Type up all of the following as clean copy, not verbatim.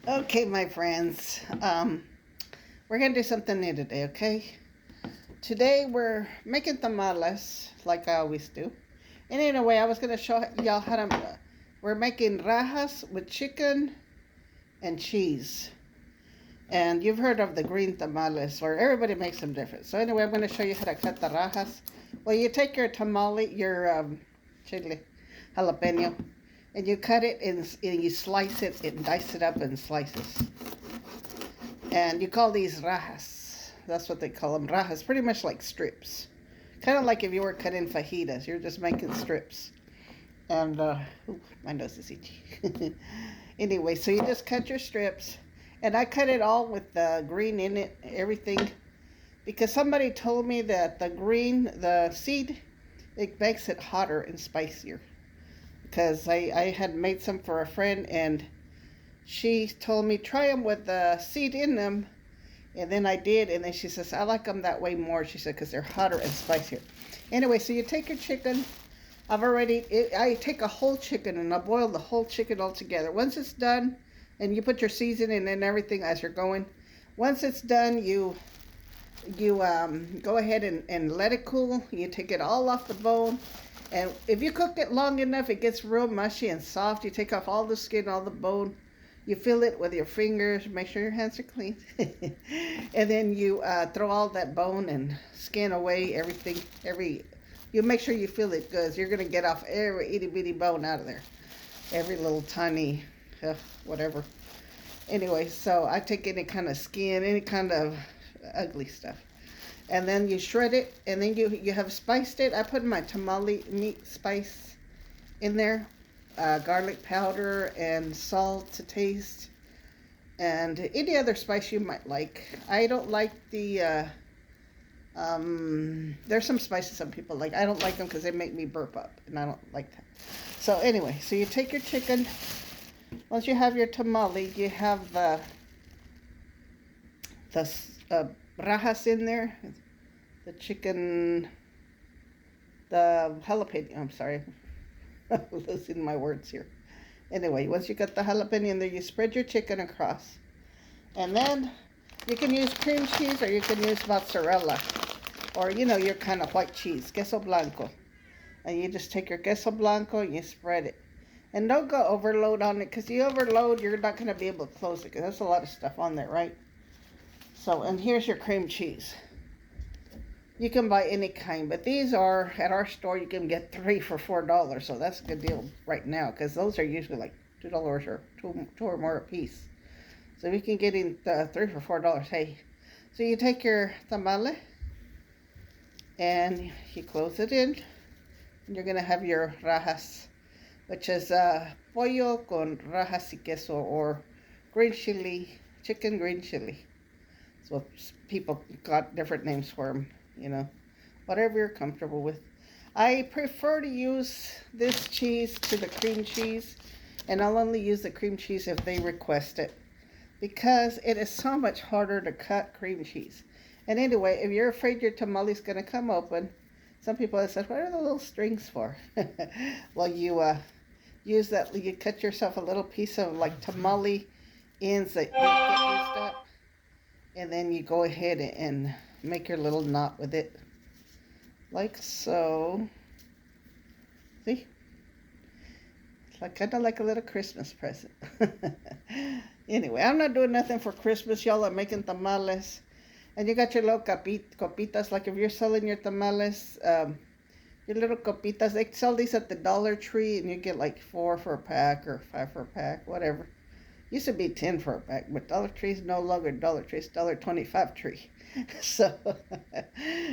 Okay, my friends. We're gonna do something new today, okay? Today we're making tamales, like I always do. And anyway, I was gonna show y'all how to. We're making rajas with chicken and cheese. And you've heard of the green tamales, where everybody makes them different. So anyway, I'm gonna show you how to cut the rajas. Well, you take your tamale, your chile, jalapeno, and you cut it and you slice it and dice it up in slices. And you call these rajas. That's what they call them, rajas. Pretty much like strips. Kind of like if you were cutting fajitas. You're just making strips. And, ooh, my nose is itchy. Anyway, so you just cut your strips. And I cut it all with the green in it, everything. Because somebody told me that the green, the seed, it makes it hotter and spicier. Because I had made some for a friend, and she told me try them with the seed in them, and then I did, and then she says I like them that way more. She said because they're hotter and spicier. Anyway, so you take your chicken. I take a whole chicken and I boil the whole chicken all together. Once it's done, and you put your seasoning and everything as you're going. Once it's done, you go ahead and let it cool. You take it all off the bone. And if you cook it long enough, it gets real mushy and soft. You take off all the skin, all the bone. You feel it with your fingers. Make sure your hands are clean. And then you throw all that bone and skin away, everything. You make sure you feel it good. You're going to get off every itty bitty bone out of there. Every little tiny, whatever. Anyway, so I take any kind of skin, any kind of ugly stuff. And then you shred it, and then you have spiced it. I put my tamale meat spice in there, garlic powder and salt to taste, and any other spice you might like. I don't like the, there's some spices some people like. I don't like them because they make me burp up, and I don't like that. So anyway, so you take your chicken. Once you have your tamale, you have the rajas in there, the chicken, the jalapeno. I'm sorry, I'm losing my words here. Anyway, once you got the jalapeno in there, you spread your chicken across, and then you can use cream cheese or you can use mozzarella, or your kind of white cheese, queso blanco. And you just take your queso blanco and you spread it. And don't go overload on it, because you overload, you're not going to be able to close it, because there's a lot of stuff on there, right? So, and here's your cream cheese. You can buy any kind, but these are, at our store, you can get 3 for $4. So that's a good deal right now, because those are usually like $2 or two or more a piece. So if you can get in 3 for $4, hey. So you take your tamale and you close it in, and you're going to have your rajas, which is pollo con rajas y queso, or green chili, chicken green chili. So people got different names for them, whatever you're comfortable with. I prefer to use this cheese to the cream cheese, and I'll only use the cream cheese if they request it, because it is so much harder to cut cream cheese. And anyway, if you're afraid your tamale's going to come open, some people have said, what are the little strings for? Well, you use that, you cut yourself a little piece of like tamale ends that get used up, and then you go ahead and make your little knot with it, like so. See? It's like kind of like a little Christmas present. Anyway, I'm not doing nothing for Christmas. Y'all are making tamales. And you got your little copitas, like if you're selling your tamales, your little copitas, they sell these at the Dollar Tree, and you get like 4 for a pack or 5 for a pack, whatever. Used to be 10 for a pack, but Dollar Tree's no longer Dollar Tree, it's $1.25 tree. So,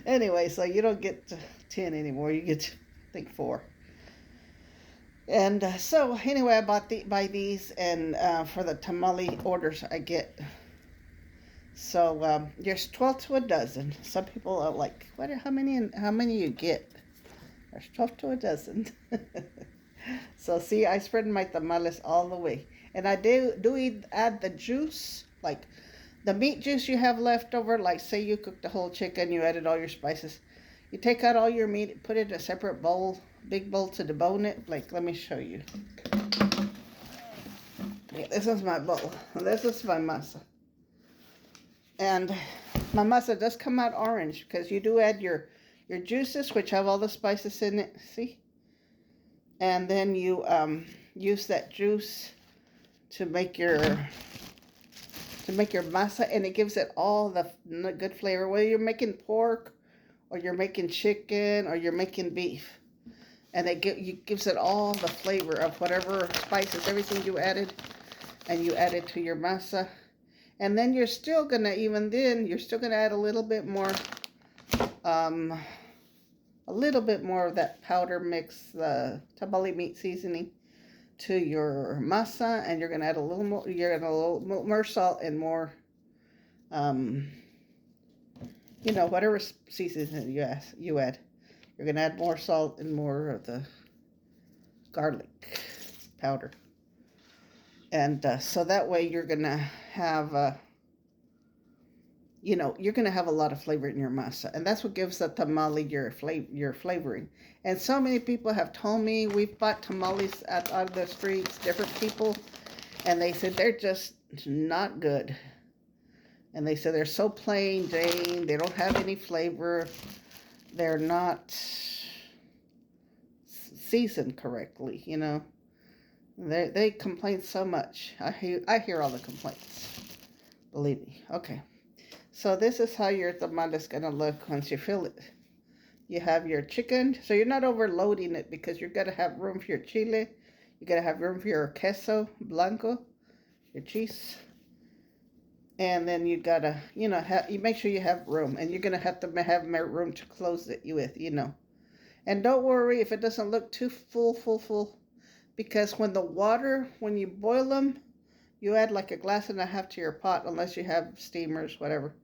anyway, so you don't get 10 anymore, you get, I think, 4. And so, anyway, I buy these, and for the tamale orders I get. So there's 12 to a dozen. Some people are like, how many you get? There's 12 to a dozen. So see, I spread my tamales all the way. And I do add the juice, like the meat juice you have left over. Like say you cooked the whole chicken, you added all your spices. You take out all your meat, put it in a separate bowl, big bowl to debone it. Like, let me show you. Okay, this is my bowl. This is my masa. And my masa does come out orange because you do add your juices, which have all the spices in it. See? And then you use that juice to make your masa, and it gives it all the good flavor. Whether you're making pork, or you're making chicken, or you're making beef, and gives it all the flavor of whatever spices, everything you added, and you add it to your masa. And then you're still gonna add a little bit more of that powder mix, the tamale meat seasoning, to your masa, and you're gonna add a little more. You're gonna a little more salt and more, whatever seasoning you add. You're gonna add more salt and more of the garlic powder, and so that way you're gonna have. You're going to have a lot of flavor in your masa. And that's what gives the tamale your flavoring. And so many people have told me, we've bought tamales out of the streets, different people, and they said they're just not good. And they said they're so plain Jane, they don't have any flavor, they're not seasoned correctly, They complain so much. I hear all the complaints. Believe me. Okay. So this is how your tamale is going to look once you fill it. You have your chicken. So you're not overloading it because you're going to have room for your chile. You're going to have room for your queso blanco, your cheese. And then you got to, you make sure you have room. And you're going to have room to close it with, And don't worry if it doesn't look too full. Because when you boil them, you add like a glass and a half to your pot, unless you have steamers, whatever.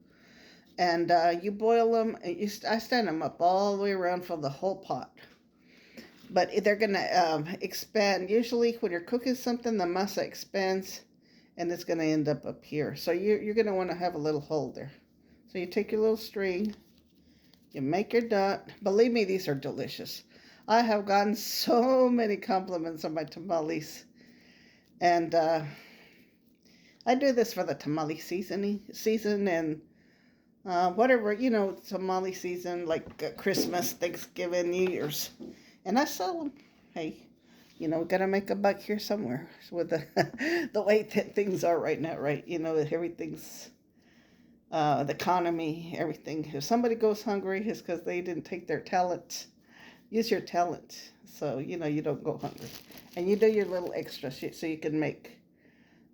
And you boil them. I stand them up all the way around for the whole pot. But they're going to expand. Usually when you're cooking something, the masa expands, and it's going to end up here. So you're going to want to have a little hole there. So you take your little string. You make your dot. Believe me, these are delicious. I have gotten so many compliments on my tamales. And I do this for the tamale season and whatever, tamale season, like Christmas, Thanksgiving, New Year's. And I sell them. Hey, we got to make a buck here somewhere with the way that things are right now, right? Everything's, the economy, everything. If somebody goes hungry, it's because they didn't take their talent. Use your talent so, you don't go hungry. And you do your little extra so you can make,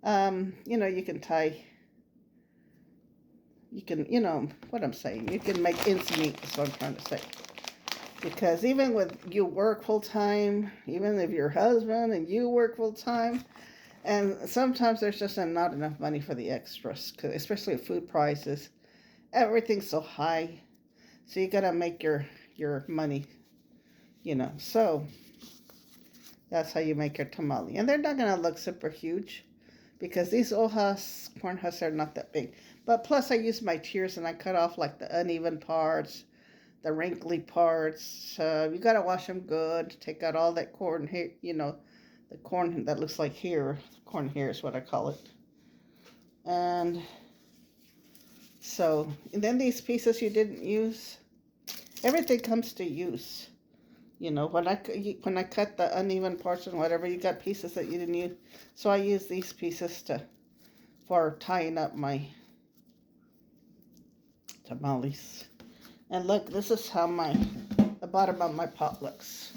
you can tie. You can, what I'm saying. You can make ends meet, is what I'm trying to say. Because even with you work full time, even if your husband and you work full time, and sometimes there's just not enough money for the extras, especially with food prices. Everything's so high. So you got to make your money, So that's how you make your tamale. And they're not going to look super huge, because these corn husks are not that big. But plus I use my shears and I cut off like the uneven parts, the wrinkly parts. You got to wash them good. Take out all that corn here, the corn that looks like here. Corn here is what I call it. And then these pieces you didn't use, everything comes to use. When I cut the uneven parts and whatever, you got pieces that you didn't use. So I use these pieces for tying up my tamales. And look, this is how the bottom of my pot looks.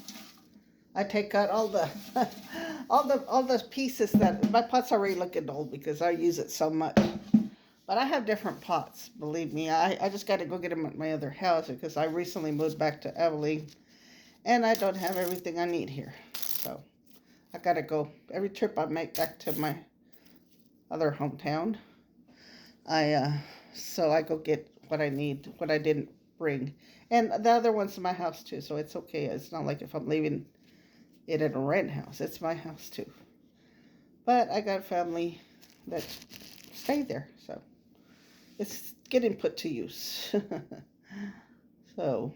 I take out all the all the pieces that my pot's already looking old because I use it so much. But I have different pots, believe me. I just got to go get them at my other house because I recently moved back to Abilene. And I don't have everything I need here. So I got to go. Every trip I make back to my other hometown, so I go get what I need, what I didn't bring. And the other one's in my house too, so it's okay. It's not like if I'm leaving it at a rent house. It's my house too. But I got family that stay there, so it's getting put to use. So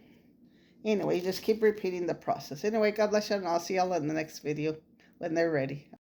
anyway, just keep repeating the process. Anyway, God bless you, and I'll see y'all in the next video when they're ready.